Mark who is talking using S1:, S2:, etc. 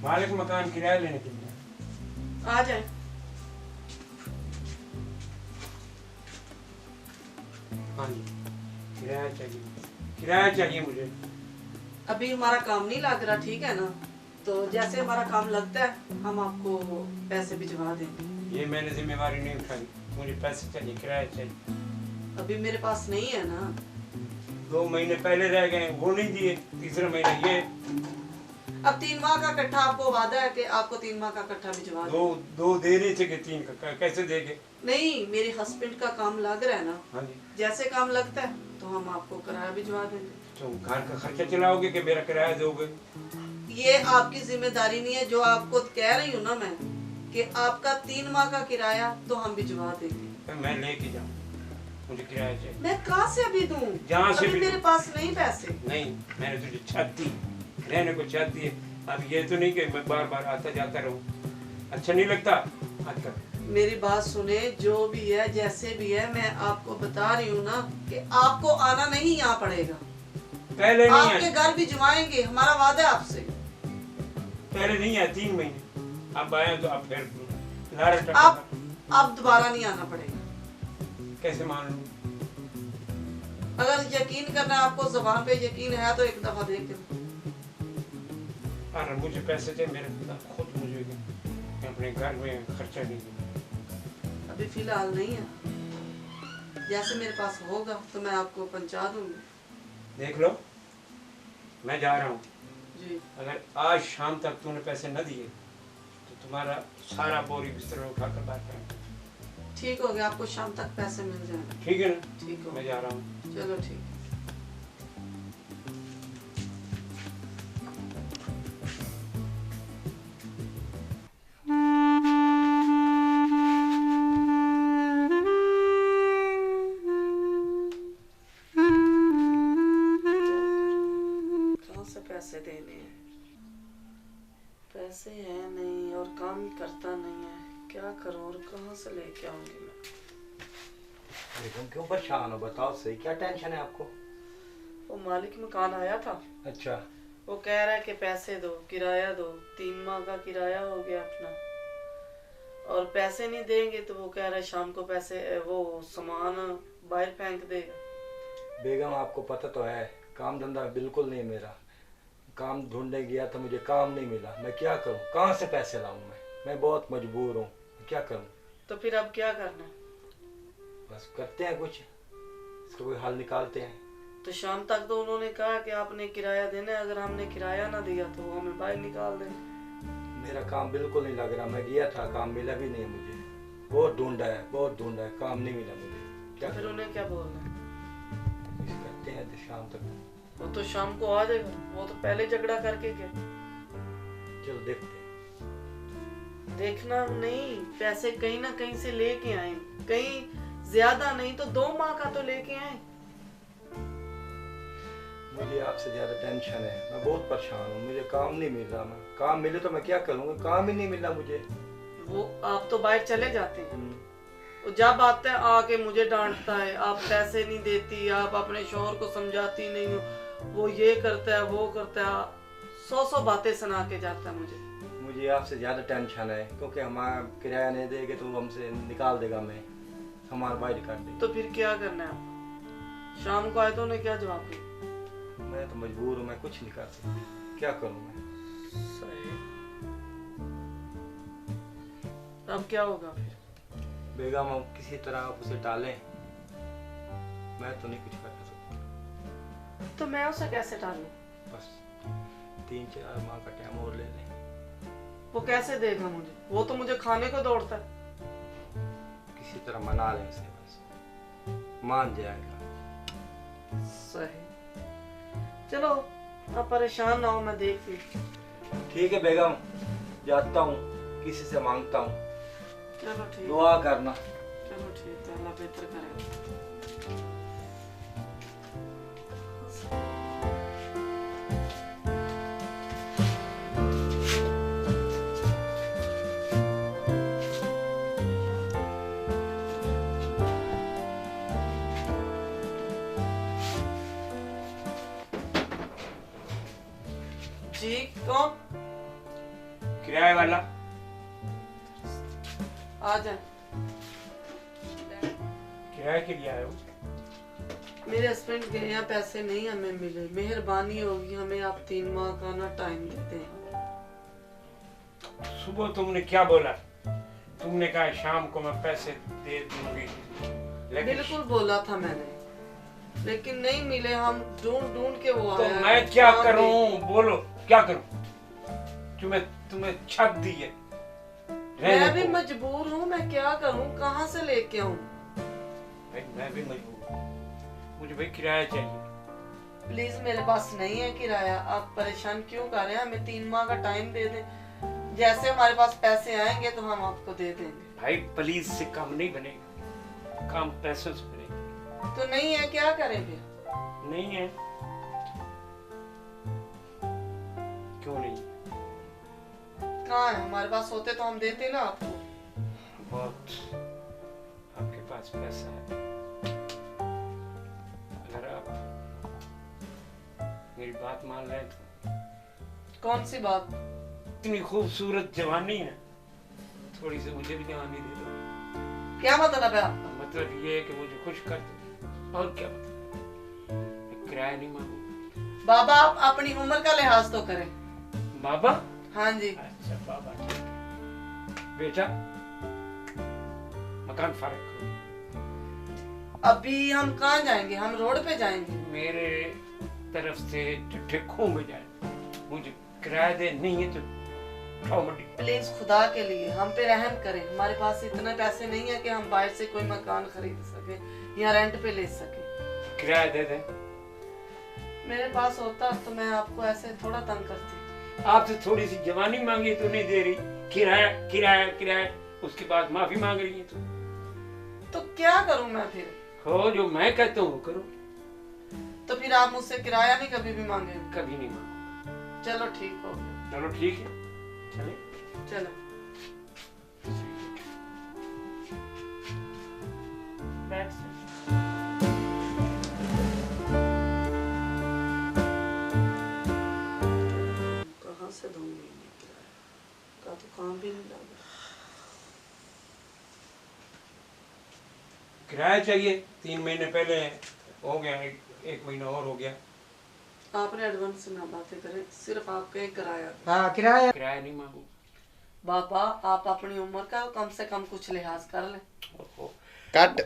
S1: मालिक मकान किराया लेने के लिए।
S2: आ जाए।
S1: हाँ जी, किराया चाहिए, किराया चाहिए मुझे।
S2: अभी हमारा काम नहीं लग रहा, ठीक है ना? तो जैसे हमारा काम लगता है हम आपको पैसे भिजवा देंगे।
S1: ये मैंने जिम्मेवारी नहीं उठाई, मुझे पैसे चाहिए, किराया चाहिए।
S2: अभी मेरे पास नहीं है ना।
S1: 2 महीने पहले रह गए, वो नहीं दिए, तीसरा महीना ये।
S2: अब 3 माह का इकट्ठा आपको वादा है कि आपको 3 माह का इकट्ठा भिजवा
S1: दो
S2: देंगे।
S1: दो दे रहे थे कि 3 का कैसे देंगे?
S2: नहीं, मेरे हस्बैंड का काम लग रहा है ना।
S1: हाँ जी।
S2: जैसे काम लगता है तो हम आपको किराया भिजवा देंगे।
S1: तो घर का खर्चा चलाओगे कि मेरा किराया दोगे?
S2: ये आपकी जिम्मेदारी नहीं है। जो आपको कह रही हूँ ना मैं कि आपका 3 माह का किराया तो हम भिजवा देंगे।
S1: तो मैं लेके जाऊँ, मुझे किराया चाहिए।
S2: मैं कहाँ से अभी दूँ?
S1: जहाँ से
S2: अभी
S1: भी
S2: मेरे पास नहीं पैसे।
S1: नहीं, मैंने तुझे छत दी, रहने को छत दी है। अब ये तो नहीं कि मैं बार बार आता जाता रहूँ, अच्छा नहीं लगता। आता
S2: मेरी बात सुने, जो भी है जैसे भी है, मैं आपको बता रही हूँ ना कि आपको आना नहीं यहाँ पड़ेगा।
S1: पहले नहीं
S2: आपके
S1: है,
S2: घर भिजवाएंगे, हमारा वादा है आपसे।
S1: पहले नहीं है 3 महीने, अब आए तो अब फिर लारा टका।
S2: अब दोबारा नहीं आना पड़ेगा।
S1: कैसे मान लूं?
S2: अगर यकीन करना है आपको, जुबान पे यकीन है तो एक दफा देख के।
S1: अरे मुझे पैसे चाहिए, मेरे खुद मुझे मैं अपने घर में खर्चा नहीं दूंगा।
S2: अभी फिलहाल नहीं है, जैसे मेरे पास होगा तो मैं आपको पहुंचा दूंगी।
S1: देख लो, मैं जा रहा हूँ
S2: जी।
S1: अगर आज शाम तक तूने पैसे न दिए तो तुम्हारा सारा बोरी बिस्तर उठाकर बाहर फेंक।
S2: ठीक हो गया, आपको शाम तक पैसे मिल जाएंगे।
S1: ठीक है ना?
S2: ठीक हो,
S1: मैं जा रहा हूँ।
S2: चलो ठीक है। कहाँ से पैसे देने हैं? पैसे है नहीं और काम ही करता नहीं है, क्या करूँ और कहाँ से लेके आऊंगी मैं?
S3: तुम क्यों परेशान हो? बताओ सही, क्या टेंशन है आपको?
S2: वो मालिक मकान आया था,
S3: अच्छा,
S2: वो कह रहा है कि पैसे दो, किराया दो। 3 माह का किराया हो गया अपना, और पैसे नहीं देंगे तो वो कह रहा है शाम को पैसे, वो सामान बाहर फेंक देगा।
S3: बेगम आपको पता तो है काम धंधा बिल्कुल नहीं मेरा। काम ढूंढने गया तो मुझे काम नहीं मिला, मैं क्या करूं? कहाँ से पैसे लाऊं? मैं बहुत मजबूर हूँ, क्या करूं?
S2: तो फिर अब क्या करना है?
S3: बस करते हैं कुछ, इसका कोई हल निकालते हैं।
S2: तो शाम तक तो उन्होंने कहा कि आपने किराया देना है, अगर हमने किराया ना दिया तो वो हमें बाहर निकाल देंगे।
S3: मेरा काम बिल्कुल नहीं लग रहा, मैं गया था, काम मिला भी नहीं मुझे। बहुत ढूंढा है, बहुत ढूंढा है, काम नहीं मिला मुझे। क्या
S2: तो फिर उन्हें क्या बोलना है?
S3: कुछ करते हैं तो शाम तक।
S2: वो तो शाम को आ जाएगा, वो तो पहले झगड़ा करके गया।
S3: चलो देखते हैं।
S2: देखना नहीं, पैसे कहीं ना कहीं से लेके आए, कहीं ज्यादा नहीं तो 2 माह का तो लेके आए।
S3: मुझे आपसे ज्यादा टेंशन है, मैं बहुत परेशान हूँ, मुझे काम नहीं मिल रहा। मैं काम मिले तो मैं क्या करूँगा? काम ही नहीं मिला मुझे।
S2: वो आप तो बाहर चले जाते हैं, वो जब आता है आके मुझे डांटता है, आप पैसे नहीं देती, आप अपने शौहर को समझाती नहीं हो, वो ये करता है वो करता है, 100 बातें सुना के जाता है मुझे।
S3: मुझे आपसे ज्यादा टेंशन है, क्योंकि हमारा किराया नहीं देंगे तो वो हमसे निकाल देगा, मैं हमारा बाहर कर देगा।
S2: तो फिर क्या करना है आप? शाम को आए तो उन्हें क्या जवाब दिया?
S3: मैं तो मजबूर हूँ, मैं कुछ नहीं कर सकती, क्या करूँ मैं?
S2: सही। अब क्या होगा फिर?
S3: बेगम हम किसी तरह आप उसे टालें, मैं तो नहीं कुछ कर सकता।
S2: तो मैं उसे कैसे टालूं?
S3: बस 3-4 माह का टाइम और ले लें।
S2: वो कैसे देगा मुझे? वो तो मुझे खाने को दौड़ता है।
S3: किसी तरह मना लें उसे, बस मान जाएगा।
S2: सही, चलो आप परेशान ना हो, मैं देखती हूँ।
S3: ठीक है बेगम, जाता हूँ, किसी से मांगता हूँ,
S2: चलो ठीक,
S3: दुआ करना।
S2: चलो ठीक है, अल्लाह बेहतर करेगा। जी कौन?
S1: किराए वाला
S2: आ जाए।
S1: किराए के लिए आए हो?
S2: मेरे हस्बैंड गए हैं, पैसे नहीं हमें मिले, मेहरबानी होगी हमें आप 3 माह का ना टाइम देते हैं।
S1: सुबह तुमने क्या बोला? तुमने कहा शाम को मैं पैसे दे दूंगी, लेकिन
S2: बिल्कुल बोला था मैंने, लेकिन नहीं मिले। हम ढूंढ ढूंढ के वो
S1: तो
S2: आए हैं।
S1: मैं क्या
S2: काम
S1: करूं? बोलो क्या करूं? तुम्हें छत दी है,
S2: मैं
S1: रहने
S2: भी
S1: को।
S2: मजबूर हूँ, मैं क्या करूँ, कहाँ से लेके आऊँ?
S1: भाई मैं भी मजबूर हूं, मुझे भाई किराया चाहिए।
S2: प्लीज मेरे पास नहीं है किराया, आप परेशान क्यों कर रहे हैं? हमें 3 माह का टाइम दे दें, जैसे हमारे पास पैसे आएंगे तो हम आपको दे देंगे।
S1: भाई प्लीज से काम नहीं बनेगा, काम पैसों से बनेगा।
S2: तो नहीं है, क्या करेंगे?
S1: नहीं है? क्यों नहीं?
S2: कहाँ है? हमारे पास होते तो हम देते ना आपको।
S1: बहुत आपके पास पैसा है, अगर आप मेरी बात मान लें तो।
S2: कौन सी बात?
S1: इतनी खूबसूरत जवानी है, थोड़ी सी मुझे भी जवानी दे दो।
S2: क्या मतलब है आपका?
S1: मतलब ये है कि मुझे खुश कर दो, और क्या मतलब? मैं किराया नहीं मांगू।
S2: बाबा आप अपनी उम्र का लिहाज तो करें।
S1: बाबा?
S2: हाँ जी।
S1: अच्छा बाबा ठीक है। बेटा मकान फारग करो।
S2: अभी हम कहाँ जाएंगे? हम रोड पे जाएंगे।
S1: मेरे तरफ से चिट्ठे खो में जाए, मुझे किराया दे, नहीं है तो उठाओ मंडी।
S2: प्लीज खुदा के लिए हम पे रहम करें, हमारे पास इतने पैसे नहीं है कि हम बाहर से कोई मकान खरीद सके या रेंट पे ले सके।
S1: किराया दे दे।
S2: मेरे पास होता तो मैं आपको ऐसे थोड़ा तंग करती।
S1: आपसे थोड़ी सी जवानी मांगी तो नहीं दे रही, किराया किराया किराया, उसके बाद माफी मांग रही है।
S2: तो क्या करूं मैं फिर?
S1: हो जो मैं कहता हूँ वो करो।
S2: तो फिर आप मुझसे किराया नहीं कभी भी मांगे?
S1: कभी नहीं मांगूंगा।
S2: चलो ठीक हो गया।
S1: चलो ठीक है, चले।
S2: चलो।
S1: बैठ से।
S2: कहाँ से दूंगी किराया का? तो काम भी नहीं लगा।
S1: किराया चाहिए, 3 महीने पहले हो गया, एक महीना और हो गया।
S2: आपने एडवांस ना बातें करें, सिर्फ आपका एक किराया।
S4: हाँ किराया।
S1: किराया नहीं मांगू।
S2: बाबा आप अपनी उम्र का कम से कम कुछ लिहाज कर लें।
S1: ओहो।
S4: कट।